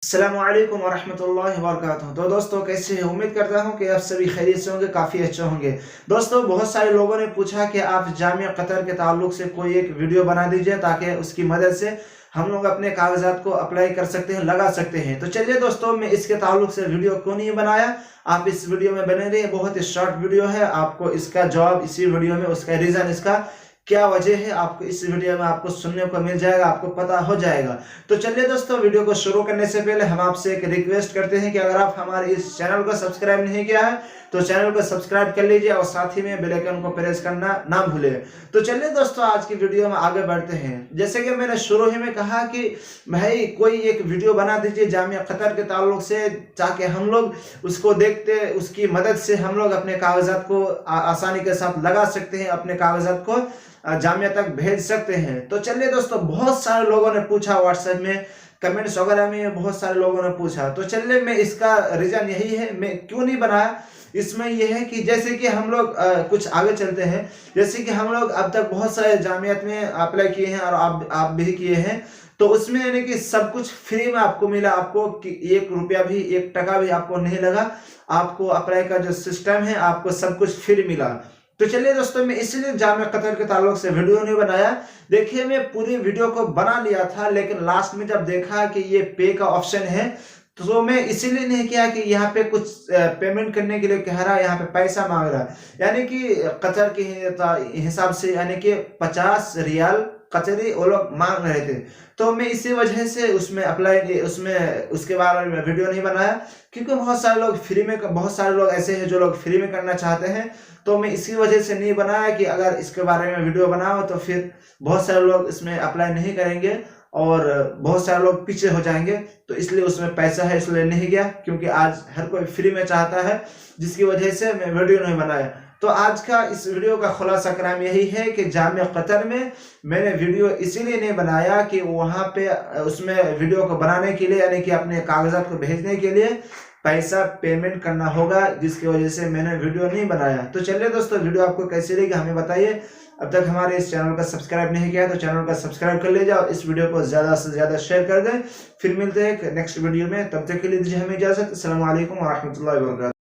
अस्सलामुअलैकुम वरहमतुल्लाहि वबरकातुहू। तो दोस्तों कैसे हैं? उम्मीद करता हूं कि आप सभी खैरियत से होंगे, काफ़ी अच्छे होंगे। दोस्तों बहुत सारे लोगों ने पूछा कि आप जामिया कतर के ताल्लुक से कोई एक वीडियो बना दीजिए ताकि उसकी मदद से हम लोग अपने कागजात को अप्लाई कर सकते हैं, लगा सकते हैं। तो चलिए दोस्तों, मैं इसके ताल्लुक से वीडियो क्यों नहीं बनाया, आप इस वीडियो में बने रहिए। बहुत ही शॉर्ट वीडियो है, आपको इसका जवाब इसी वीडियो में, उसका रीज़न, इसका क्या वजह है, आपको इस वीडियो में आपको सुनने को मिल जाएगा, आपको पता हो जाएगा। तो चलिए दोस्तों, वीडियो को शुरू करने से पहले हम आपसे एक रिक्वेस्ट करते हैं कि अगर आप हमारे इस चैनल को सब्सक्राइब नहीं किया है तो चैनल को सब्सक्राइब कर लीजिए और साथ ही में बेल आइकन को प्रेस करना ना भूलें। तो चलिए दोस्तों, आज की वीडियो में आगे बढ़ते हैं। जैसे कि मैंने शुरू ही में कहा कि भाई कोई एक वीडियो बना दीजिए जामिया कतर के ताल्लुक से, ताकि हम लोग उसको देखते, उसकी मदद से हम लोग अपने कागजात को आसानी के साथ लगा सकते हैं, अपने कागजात को जामिया तक भेज सकते हैं। तो चलिए दोस्तों, बहुत सारे लोगों ने पूछा व्हाट्सएप में, कमेंट्स वगैरह में बहुत सारे लोगों ने पूछा। तो चलिए, मैं इसका रीजन यही है, मैं क्यों नहीं बनाया, इसमें यह है कि जैसे कि हम लोग कुछ आगे चलते हैं। जैसे कि हम लोग अब तक बहुत सारे जामियात में अप्लाई किए हैं और आप भी किए हैं, तो उसमें यानी कि सब कुछ फ्री में आपको मिला, आपको एक रुपया भी, एक टका भी आपको नहीं लगा। आपको अप्लाई का जो सिस्टम है, आपको सब कुछ फ्री मिला। तो चलिए दोस्तों, मैं इसलिए जामिया कतर के ताल्लुक से वीडियो नहीं बनाया। देखिए, मैं पूरी वीडियो को बना लिया था, लेकिन लास्ट में जब देखा कि ये पे का ऑप्शन है तो मैं इसीलिए नहीं किया कि यहाँ पे कुछ पेमेंट करने के लिए कह रहा है, यहाँ पे पैसा मांग रहा है, यानी कि कतर के हिसाब से, यानी कि 50 रियाल कतरी वो लोग मांग रहे थे। तो मैं इसी वजह से उसमें उसके बारे में वीडियो नहीं बनाया, क्योंकि बहुत सारे लोग फ्री में, बहुत सारे लोग ऐसे हैं जो लोग फ्री में करना चाहते हैं। तो मैं इसी वजह से नहीं बनाया कि अगर इसके बारे में वीडियो बनाओ तो फिर बहुत सारे लोग इसमें अप्लाई नहीं करेंगे और बहुत सारे लोग पीछे हो जाएंगे। तो इसलिए उसमें पैसा है, इसलिए नहीं गया, क्योंकि आज हर कोई फ्री में चाहता है, जिसकी वजह से मैं वीडियो नहीं बनाया। तो आज का इस वीडियो का खुलासा कराम यही है कि जामिया कतर में मैंने वीडियो इसीलिए नहीं बनाया कि वहाँ पे उसमें वीडियो को बनाने के लिए, यानी कि अपने कागजात को भेजने के लिए पैसा पेमेंट करना होगा, जिसकी वजह से मैंने वीडियो नहीं बनाया। तो चलिए दोस्तों, वीडियो आपको कैसी लगी हमें बताइए। अब तक हमारे इस चैनल का सब्सक्राइब नहीं किया तो चैनल का सब्सक्राइब कर लीजिए और इस वीडियो को ज़्यादा से ज़्यादा शेयर कर दें। फिर मिलते हैं नेक्स्ट वीडियो में, तब तक के लिए दीजिए हमें इजाज़त। अस्सलाम वालेकुम व रहमतुल्लाहि व बरकातुहू।